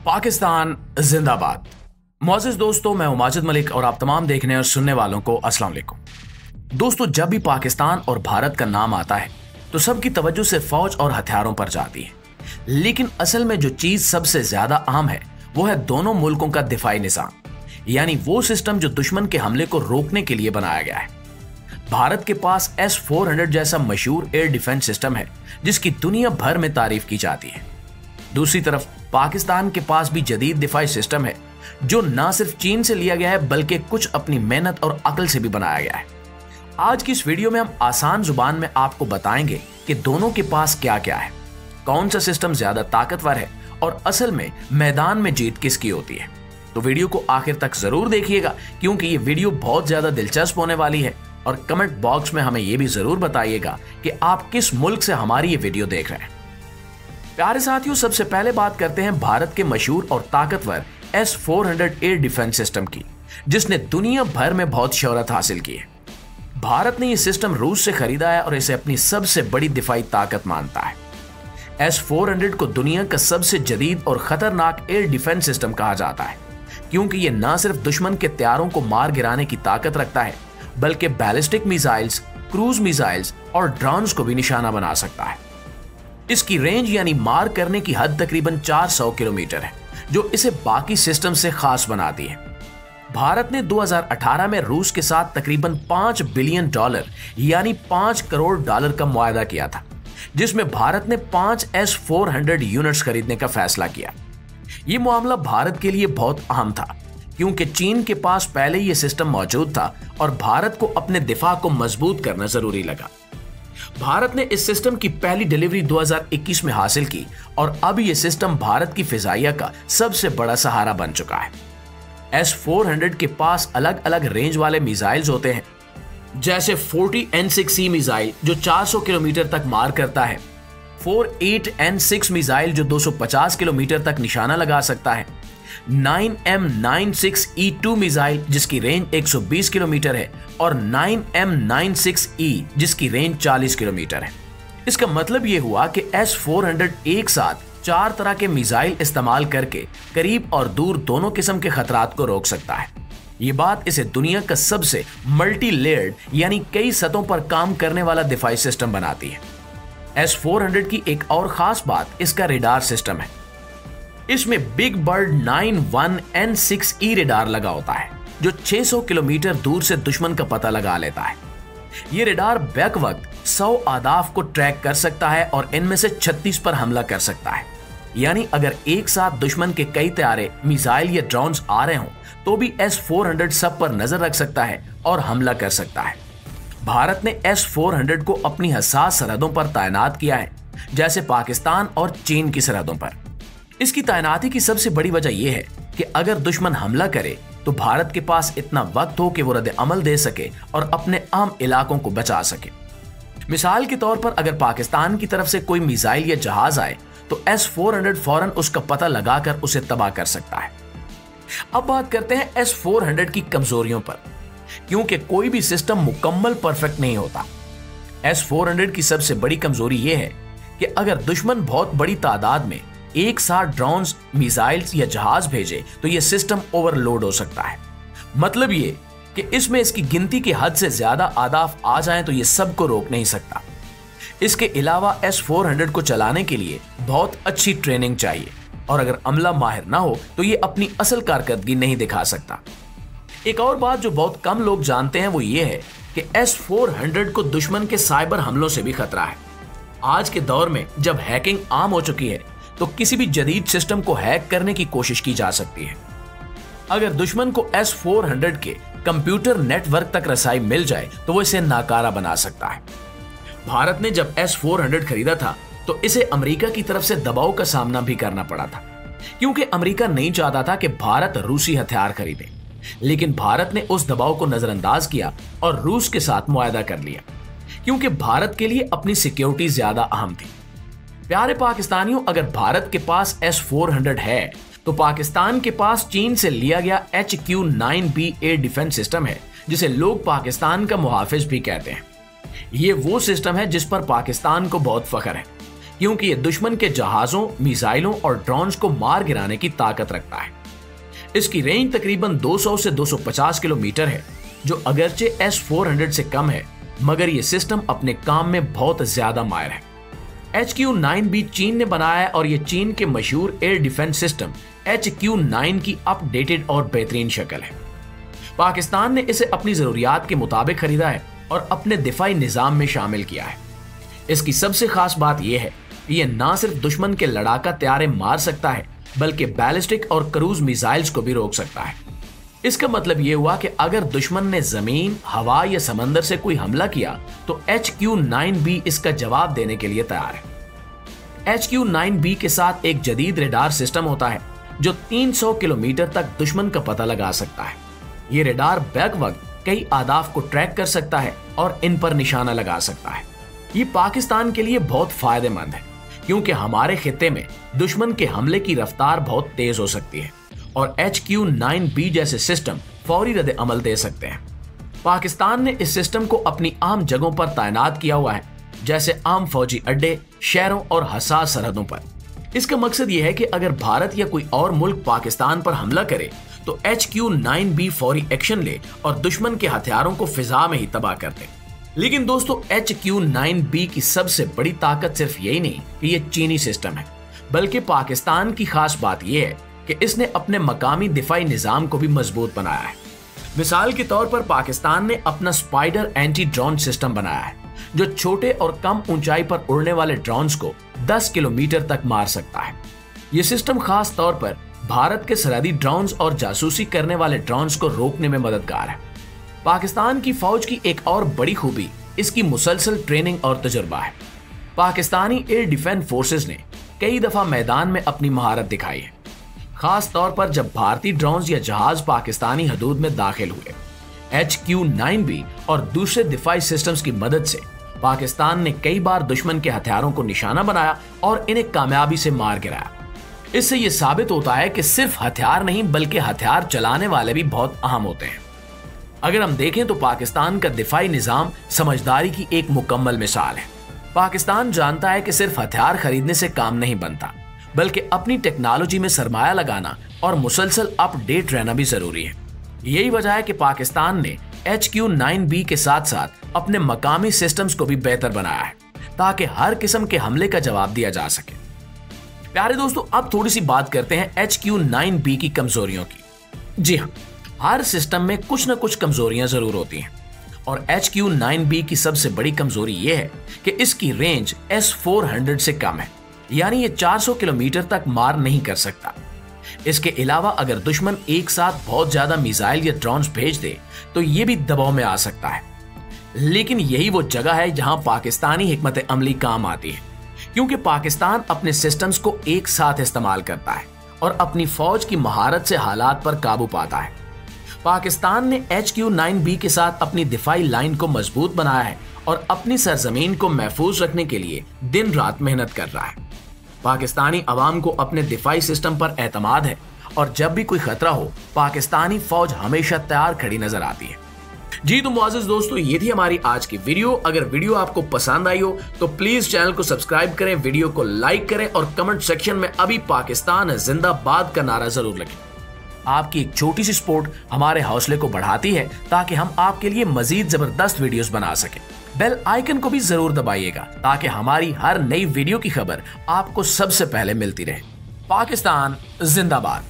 पाकिस्तान जिंदाबाद। मोअज़्ज़िज़ दोस्तों, मैं हूं माजिद मलिक और आप तमाम देखने और सुनने वालों को अस्सलाम वालेकुम। दोस्तों, जब भी पाकिस्तान और भारत का नाम आता है तो सबकी तवज्जो सिर्फ फौज और हथियारों पर जाती है, लेकिन असल में जो चीज सबसे ज्यादा अहम है वो है दोनों मुल्कों का दिफाई निज़ाम, यानी वो सिस्टम जो दुश्मन के हमले को रोकने के लिए बनाया गया है। भारत के पास S-400 जैसा मशहूर एयर डिफेंस सिस्टम है जिसकी दुनिया भर में तारीफ की जाती है। दूसरी तरफ पाकिस्तान के पास भी जदीद दिफाई सिस्टम है जो न सिर्फ चीन से लिया गया है बल्कि कुछ अपनी मेहनत और अकल से भी बनाया गया है। आज की इस वीडियो में हम आसान जुबान में आपको बताएंगे कि दोनों के पास क्या क्या है, कौन सा सिस्टम ज्यादा ताकतवर है और असल में मैदान में जीत किसकी होती है। तो वीडियो को आखिर तक जरूर देखिएगा क्योंकि ये वीडियो बहुत ज्यादा दिलचस्प होने वाली है। और कमेंट बॉक्स में हमें यह भी जरूर बताइएगा कि आप किस मुल्क से हमारी ये वीडियो देख रहे हैं। प्यारे साथियों, सबसे पहले बात करते हैं भारत के मशहूर और ताकतवर S-400 एयर डिफेंस सिस्टम की, जिसने दुनिया भर में बहुत शोहरत हासिल की है। भारत ने यह सिस्टम रूस से खरीदा है और इसे अपनी सबसे बड़ी दिफाई ताकत मानता है। S-400 को दुनिया का सबसे जदीद और खतरनाक एयर डिफेंस सिस्टम कहा जाता है क्योंकि यह न सिर्फ दुश्मन के तैयारों को मार गिराने की ताकत रखता है बल्कि बैलिस्टिक मिसाइल्स, क्रूज मिसाइल्स और ड्रोन्स को भी निशाना बना सकता है। इसकी रेंज यानी मार करने की हद तकरीबन 400 किलोमीटर है जो इसे बाकी सिस्टम से खास बनाती है। भारत ने 2018 में रूस के साथ तकरीबन $5 बिलियन यानी $5 करोड़ का मुआहदा किया था, जिसमें भारत ने 5 S-400 यूनिट्स खरीदने का फैसला किया। यह मामला भारत के लिए बहुत अहम था क्योंकि चीन के पास पहले यह सिस्टम मौजूद था और भारत को अपने दिफा को मजबूत करना जरूरी लगा। भारत ने इस सिस्टम की पहली डिलीवरी 2021 में हासिल की और अब यह सिस्टम भारत की फिजाइया का सबसे बड़ा सहारा बन चुका है। S-400 के पास अलग अलग रेंज वाले मिसाइल्स होते हैं, जैसे 40N6E मिसाइल जो 400 किलोमीटर तक मार करता है, 48N6 मिसाइल जो 250 किलोमीटर तक निशाना लगा सकता है, 9M96E2 मिसाइल जिसकी रेंज 120 किलोमीटर है और 9M96E जिसकी रेंज 40 किलोमीटर है। इसका मतलब यह हुआ कि S-400 एक साथ 4 तरह के मिसाइल इस्तेमाल करके करीब और दूर दोनों किस्म के खतरात को रोक सकता है। ये बात इसे दुनिया का सबसे मल्टी लेयर्ड यानी कई सतहों पर काम करने वाला दिफाई सिस्टम बनाती है। S-400 की एक और खास बात इसका रेडार सिस्टम है। इसमें बिग बर्ड 91N6E रेडार लगा होता है जो 600 किलोमीटर दूर से दुश्मन का पता लगा लेता है। यह रेडार बैक वक्त 100 अहदाफ को ट्रैक कर सकता है और इनमें से 36 पर हमला कर सकता है। यानी अगर एक साथ दुश्मन के कई तैयारे, मिसाइल या ड्रोन्स आ रहे हों तो भी S-400 सब पर नजर रख सकता है और हमला कर सकता है। भारत ने S-400 को अपनी हसास सरहदों पर तैनात किया है, जैसे पाकिस्तान और चीन की सरहदों पर। इसकी तैनाती की सबसे बड़ी वजह यह है कि अगर दुश्मन हमला करे तो भारत के पास इतना वक्त हो कि वो रद्द अमल दे सके और अपने अहम इलाकों को बचा सके। मिसाल के तौर पर अगर पाकिस्तान की तरफ से कोई मिसाइल या जहाज आए तो S-400 फौरन उसका पता लगाकर उसे तबाह कर सकता है। अब बात करते हैं S-400 की कमजोरियों पर, क्योंकि कोई भी सिस्टम मुकम्मल परफेक्ट नहीं होता। S-400 की सबसे बड़ी कमजोरी यह है कि अगर दुश्मन बहुत बड़ी तादाद में एक साथ ड्रोन्स, मिसाइल्स या जहाज भेजे तो यह सिस्टम ओवरलोड हो सकता है। मतलब ये कि इसमें इसकी गिनती की हद से ज्यादा अहदाफ आ जाएं तो यह सबको रोक नहीं सकता। इसके अलावा S-400 को चलाने के लिए बहुत अच्छी ट्रेनिंग चाहिए और अगर अमला माहिर ना हो तो यह अपनी असल कारकर्दगी नहीं दिखा सकता। एक और बात जो बहुत कम लोग जानते हैं वो ये है कि S-400 को दुश्मन के साइबर हमलों से भी खतरा है। आज के दौर में जब हैकिंग आम हो चुकी है तो किसी भी जदीद सिस्टम को हैक करने की कोशिश की जा सकती है। अगर दुश्मन को S-400 के कंप्यूटर नेटवर्क तक रसाई मिल जाए तो वो इसे नाकारा बना सकता है। भारत ने जब S-400 खरीदा था तो इसे अमेरिका की तरफ से दबाव का सामना भी करना पड़ा था क्योंकि अमेरिका नहीं चाहता था कि भारत रूसी हथियार खरीदे, लेकिन भारत ने उस दबाव को नजरअंदाज किया और रूस के साथ मुआहदा कर लिया क्योंकि भारत के लिए अपनी सिक्योरिटी ज्यादा अहम थी। प्यारे पाकिस्तानियों, अगर भारत के पास S-400 है तो पाकिस्तान के पास चीन से लिया गया HQ-9B एयर डिफेंस सिस्टम है जिसे लोग पाकिस्तान का मुहाफिज भी कहते हैं। ये वो सिस्टम है जिस पर पाकिस्तान को बहुत फख्र है क्योंकि यह दुश्मन के जहाजों, मिसाइलों और ड्रोन्स को मार गिराने की ताकत रखता है। इसकी रेंज तकरीबन 200 से 250 किलोमीटर है, जो अगरचे S-400 से कम है, मगर यह सिस्टम अपने काम में बहुत ज्यादा माहिर है। HQ-9B चीन ने बनाया है और यह चीन के मशहूर एयर डिफेंस सिस्टम HQ-9 की अपडेटेड और बेहतरीन शक्ल है। पाकिस्तान ने इसे अपनी जरूरियात के मुताबिक खरीदा है और अपने दिफाई निजाम में शामिल किया है। इसकी सबसे खास बात यह है कि यह न सिर्फ दुश्मन के लड़ाका तैयारे मार सकता है, बल्कि बैलिस्टिक और क्रूज मिसाइल्स को भी रोक सकता है। इसका मतलब यह हुआ कि अगर दुश्मन ने जमीन, हवा या समंदर से कोई हमला किया तो HQ-9B इसका जवाब देने के लिए तैयार है। HQ-9B के साथ एक जदीद रेडार सिस्टम होता है जो 300 किलोमीटर तक दुश्मन का पता लगा सकता है। ये रेडार बैक वक्त कई आदाफ को ट्रैक कर सकता है और इन पर निशाना लगा सकता है। ये पाकिस्तान के लिए बहुत फायदेमंद है, क्योंकि हमारे खित्ते में दुश्मन के हमले की रफ्तार बहुत तेज हो सकती है और HQ-9B जैसे सिस्टम फौरी रद्द अमल दे सकते हैं। पाकिस्तान ने इस सिस्टम को अपनी आम जगहों पर तैनात किया हुआ है, जैसे आम फौजी अड्डे, शहरों और हसास सरहदों पर। इसका मकसद यह है कि अगर भारत या कोई और मुल्क पाकिस्तान पर हमला करे तो HQ-9B फौरी एक्शन ले और दुश्मन के हथियारों को फिजा में ही तबाह कर दे। लेकिन दोस्तों, HQ-9B की सबसे बड़ी ताकत सिर्फ यही नहीं कि यह चीनी सिस्टम है, बल्कि पाकिस्तान की खास बात यह है कि इसने अपने मकामी दिफाई निजाम को भी मजबूत बनाया है। मिसाल के तौर पर पाकिस्तान ने अपना स्पाइडर एंटी ड्रोन सिस्टम बनाया है, जो छोटे और कम ऊंचाई पर उड़ने वाले ड्रोन्स को 10 किलोमीटर तक मार सकता है। यह सिस्टम खास तौर पर भारत के सरहदी ड्रोन्स और जासूसी करने वाले ड्रोन्स को रोकने में मददगार है। पाकिस्तान की फौज की एक और बड़ी खूबी इसकी मुसलसल ट्रेनिंग और तजुर्बा है। पाकिस्तानी एयर डिफेंस फोर्सेस ने कई दफा मैदान में अपनी महारत दिखाई है, खास तौर पर जब भारतीय ड्रोन्स या जहाज पाकिस्तानी हदूद में दाखिल हुए। HQ-9B और दूसरे दिफाई सिस्टम्स की मदद से पाकिस्तान ने कई बार दुश्मन के हथियारों को निशाना बनाया और इन्हें कामयाबी से मार गिराया। इससे यह साबित होता है कि सिर्फ हथियार नहीं, बल्कि हथियार चलाने वाले भी बहुत अहम होते हैं। अगर हम देखें तो पाकिस्तान का दिफाई निजाम समझदारी की एक मुकम्मल मिसाल है। पाकिस्तान जानता है कि सिर्फ हथियार खरीदने से काम नहीं बनता, बल्कि अपनी टेक्नोलॉजी में सरमाया लगाना और मुसलसल अपडेट रहना भी जरूरी है। यही वजह है कि पाकिस्तान ने HQ-9B के साथ साथ अपने मकामी सिस्टम्स को भी बेहतर बनाया है, ताकि हर किस्म के हमले का जवाब दिया जा सके। प्यारे दोस्तों, अब थोड़ी सी बात करते हैं HQ-9B की कमजोरियों की। जी हाँ, हर सिस्टम में कुछ न कुछ कमजोरियां जरूर होती हैं और HQ-9B की सबसे बड़ी कमजोरी यह है कि इसकी रेंज S-400 से कम है, यानी ये 400 किलोमीटर तक मार नहीं कर सकता। इसके अलावा अगर दुश्मन एक साथ बहुत ज्यादा मिसाइल या ड्रोन्स भेज दे तो ये भी दबाव में आ सकता है। लेकिन यही वो जगह है जहां पाकिस्तानी हिकमत अमली काम आती है, क्योंकि पाकिस्तान अपने सिस्टम्स को एक साथ इस्तेमाल करता है और अपनी फौज की महारत से हालात पर काबू पाता है। पाकिस्तान ने HQ-9B के साथ अपनी दिफाई लाइन को मजबूत बनाया है और अपनी सरजमीन को महफूज रखने के लिए दिन रात मेहनत कर रहा है। पाकिस्तानी अवाम को अपने दिफाई सिस्टम पर एतमाद है और जब भी कोई खतरा हो, पाकिस्तानी फौज हमेशा तैयार खड़ी नजर आती है। जी तो मुआज़िज़ दोस्तों, ये थी हमारी आज की वीडियो। अगर वीडियो आपको पसंद आई हो तो प्लीज चैनल को सब्सक्राइब करें, वीडियो को लाइक करें और कमेंट सेक्शन में अभी पाकिस्तान जिंदाबाद का नारा जरूर लिखें। आपकी एक छोटी सी सपोर्ट हमारे हौसले को बढ़ाती है, ताकि हम आपके लिए मजीद जबरदस्त वीडियोस बना सकें। बेल आइकन को भी जरूर दबाइएगा, ताकि हमारी हर नई वीडियो की खबर आपको सबसे पहले मिलती रहे। पाकिस्तान जिंदाबाद।